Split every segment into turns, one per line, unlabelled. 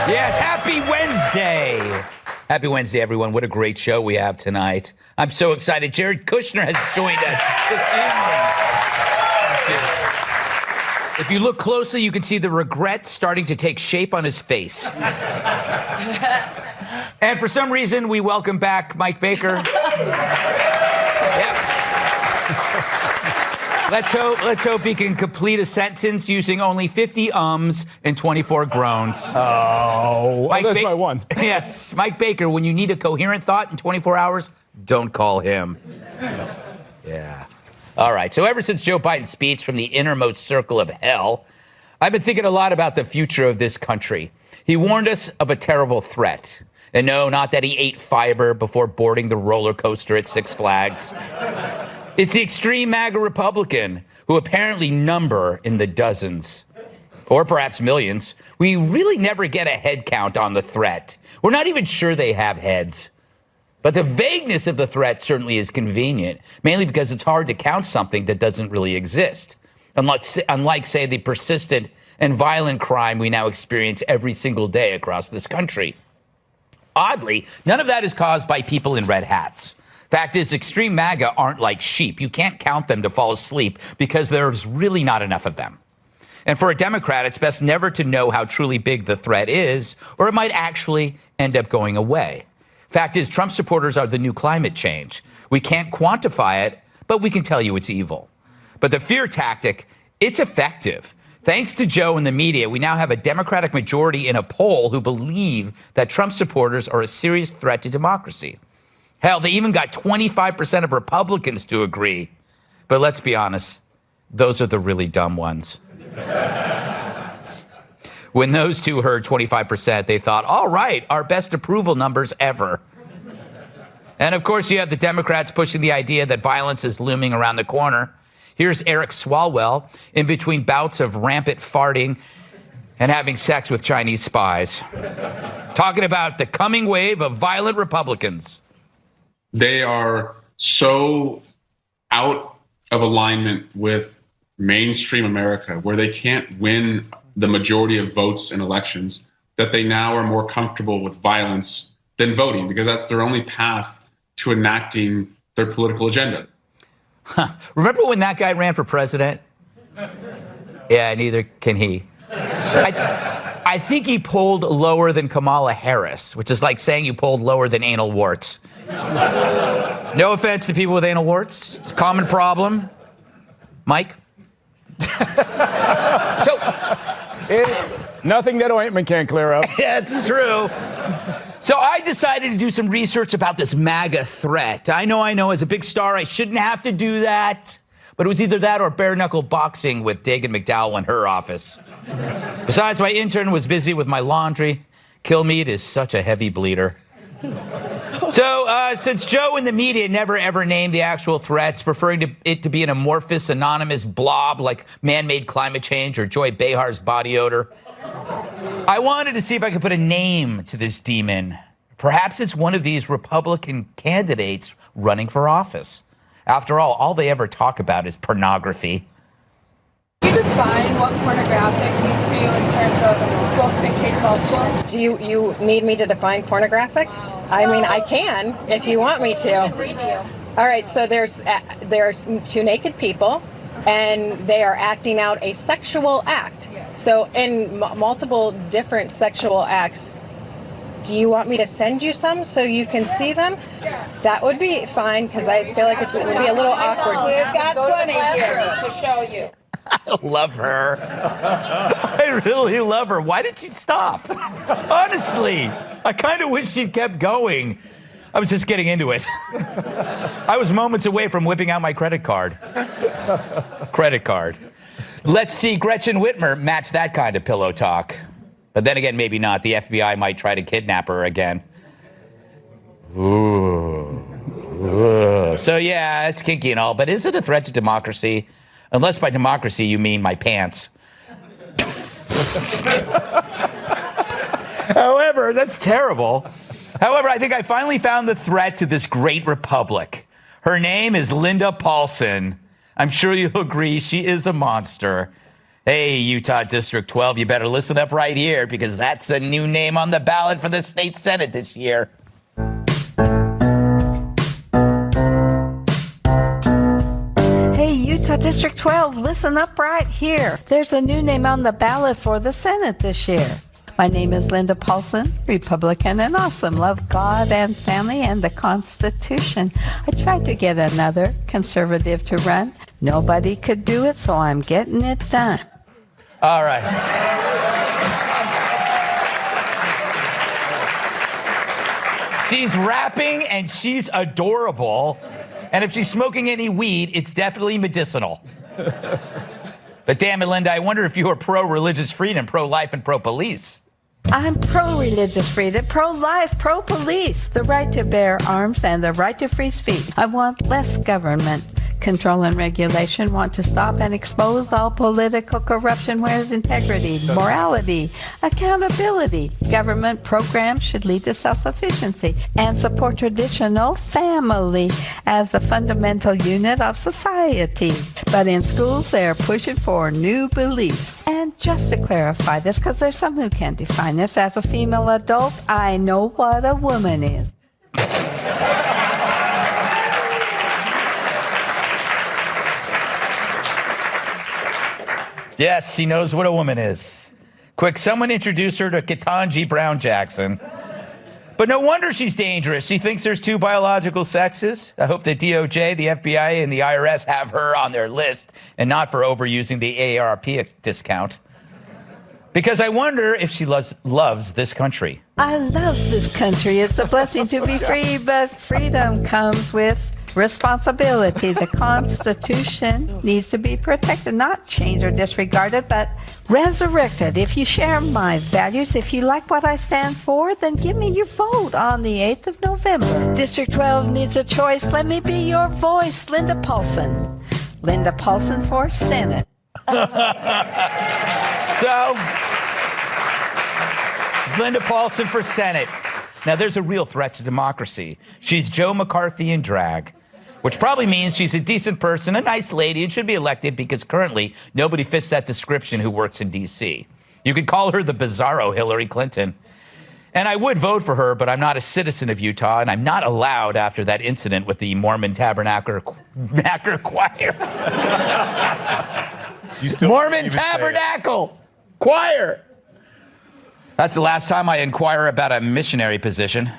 Yes, happy Wednesday. Happy Wednesday, everyone. What a great show we have tonight. I'm so excited. Jared Kushner has joined us this evening. If you look closely, you can see the regret starting to take shape on his face. And for some reason, we welcome back Mike Baker. Yep. Let's hope he can complete a sentence using only 50 ums and 24 groans.
Oh, that's my one.
Yes, Mike Baker, when you need a coherent thought in 24 hours, don't call him. Yeah. All right, so ever since Joe Biden's speech from the innermost circle of hell, I've been thinking a lot about the future of this country. He warned us of a terrible threat. And no, not that he ate fiber before boarding the roller coaster at Six Flags. It's the extreme MAGA Republican who apparently number in the dozens, or perhaps millions. We really never get a head count on the threat. We're not even sure they have heads. But the vagueness of the threat certainly is convenient, mainly because it's hard to count something that doesn't really exist. Unlike, say, the persistent and violent crime we now experience every single day across this country. Oddly, none of that is caused by people in red hats. Fact is, extreme MAGA aren't like sheep. You can't count them to fall asleep because there's really not enough of them. And for a Democrat, it's best never to know how truly big the threat is, or it might actually end up going away. Fact is, Trump supporters are the new climate change. We can't quantify it, but we can tell you it's evil. But the fear tactic, it's effective. Thanks to Joe and the media, we now have a Democratic majority in a poll who believe that Trump supporters are a serious threat to democracy. Hell, they even got 25% of Republicans to agree. But let's be honest, those are the really dumb ones. When those two heard 25%, they thought, all right, our best approval numbers ever. And of course, you have the Democrats pushing the idea that violence is looming around the corner. Here's Eric Swalwell in between bouts of rampant farting and having sex with Chinese spies, talking about the coming wave of violent Republicans.
They are so out of alignment with mainstream America, where they can't win the majority of votes in elections, that they now are more comfortable with violence than voting, because that's their only path to enacting their political agenda.
Huh. Remember when that guy ran for president? Yeah, neither can he. I think he polled lower than Kamala Harris, which is like saying you polled lower than anal warts. No offense to people with anal warts. It's a common problem. Mike?
It's nothing that ointment can't clear up.
Yeah, it's true. So I decided to do some research about this MAGA threat. I know, as a big star, I shouldn't have to do that. But it was either that or bare-knuckle boxing with Dagan McDowell in her office. Besides, my intern was busy with my laundry. Killmeat is such a heavy bleeder. So, since Joe and the media never ever named the actual threats, preferring it to be an amorphous, anonymous blob like man-made climate change or Joy Behar's body odor, I wanted to see if I could put a name to this demon. Perhaps it's one of these Republican candidates running for office. After all they ever talk about is pornography.
Can you define what pornographic means for you in terms of books in K-12 schools?
Do you need me to define pornographic? I mean, I can if you want me to.
I can read you.
All right, so there's two naked people, and they are acting out a sexual act. So in multiple different sexual acts. Do you want me to send you some so you can see them?
Yes.
That would be fine, because I feel like it would be a little awkward.
We've got 20 here to show you.
I love her. I really love her. Why did she stop? Honestly, I kind of wish she'd kept going. I was just getting into it. I was moments away from whipping out my credit card. Let's see Gretchen Whitmer match that kind of pillow talk. But then again, maybe not. The FBI might try to kidnap her again. Ooh. So yeah, it's kinky and all, but is it a threat to democracy? Unless by democracy you mean my pants. However, that's terrible. However, I think I finally found the threat to this great republic. Her name is Linda Paulson. I'm sure you'll agree she is a monster. Hey, Utah District 12, you better listen up right here because that's a new name on the ballot for the state Senate this year.
Hey, Utah District 12, listen up right here. There's a new name on the ballot for the Senate this year. My name is Linda Paulson, Republican and awesome. Love God and family and the Constitution. I tried to get another conservative to run. Nobody could do it, so I'm getting it done.
All right. She's rapping and she's adorable. And if she's smoking any weed, it's definitely medicinal. But damn it, Linda, I wonder if you are pro-religious freedom, pro-life, and pro-police.
I'm pro-religious freedom, pro-life, pro-police, the right to bear arms and the right to free speech. I want less government control and regulation, want to stop and expose all political corruption where there's integrity, morality, accountability. Government programs should lead to self-sufficiency and support traditional family as the fundamental unit of society. But in schools, they're pushing for new beliefs. And just to clarify this, because there's some who can't define this, as a female adult, I know what a woman is.
Yes, she knows what a woman is. Quick, someone introduce her to Ketanji Brown Jackson. But no wonder she's dangerous. She thinks there's two biological sexes. I hope the DOJ, the FBI, and the IRS have her on their list and not for overusing the AARP discount. Because I wonder if she loves this country.
I love this country. It's a blessing to be free, but freedom comes with responsibility. The Constitution needs to be protected, not changed or disregarded, but resurrected. If you share my values, if you like what I stand for, then give me your vote on the 8th of November. District 12 needs a choice. Let me be your voice, Linda Paulson. Linda Paulson for Senate.
So, Linda Paulson for Senate. Now, there's a real threat to democracy. She's Joe McCarthy in drag, which probably means she's a decent person, a nice lady, and should be elected because currently nobody fits that description who works in D.C. You could call her the bizarro Hillary Clinton. And I would vote for her, but I'm not a citizen of Utah, and I'm not allowed after that incident with the Mormon Tabernacle Choir. Mormon Tabernacle Choir. That's the last time I inquire about a missionary position.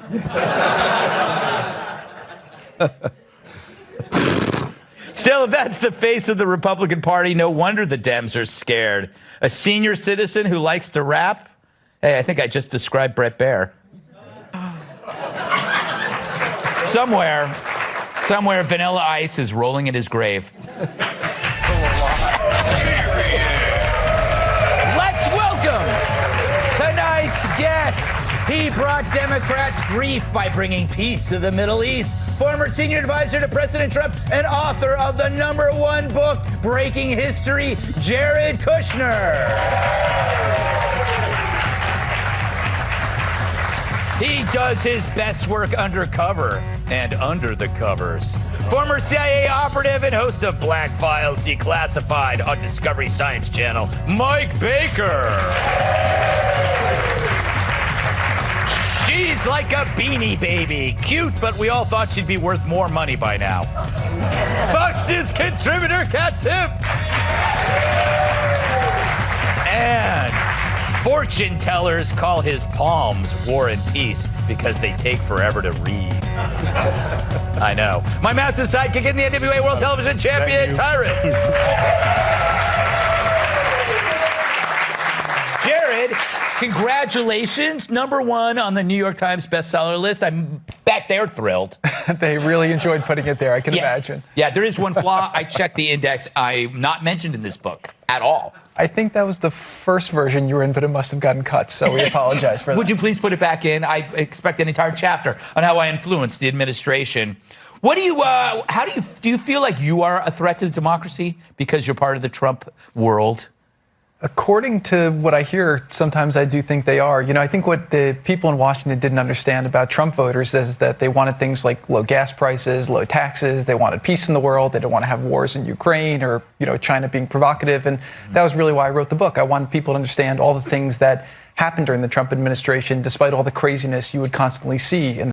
Still, if that's the face of the Republican Party, no wonder the Dems are scared. A senior citizen who likes to rap? Hey, I think I just described Brett Baer. Somewhere, Vanilla Ice is rolling in his grave. Let's welcome tonight's guest. He brought Democrats grief by bringing peace to the Middle East. Former senior advisor to President Trump and author of the #1 book, Breaking History, Jared Kushner. He does his best work undercover and under the covers. Former CIA operative and host of Black Files Declassified on Discovery Science Channel, Mike Baker. She's like a Beanie Baby. Cute, but we all thought she'd be worth more money by now. Fox News contributor Kat Tipp. And fortune tellers call his palms War and Peace because they take forever to read. I know. My massive sidekick in the NWA World Television Champion, Tyrus. Jared, congratulations. #1 on the New York Times bestseller list. I bet they're thrilled.
They really enjoyed putting it there, I can imagine.
Yeah, there is one flaw. I checked the index. I'm not mentioned in this book at all.
I think that was the first version you were in, but it must have gotten cut, so we apologize for that.
Would you please put it back in? I expect an entire chapter on how I influenced the administration. What do you, do you feel like you are a threat to the democracy because you're part of the Trump world?
According to what I hear, sometimes I do think they are. I think what the people in Washington didn't understand about Trump voters is that they wanted things like low gas prices, low taxes. They wanted peace in the world. They didn't want to have wars in Ukraine or, China being provocative. And that was really why I wrote the book. I wanted people to understand all the things that happened during the Trump administration, despite all the craziness you would constantly see in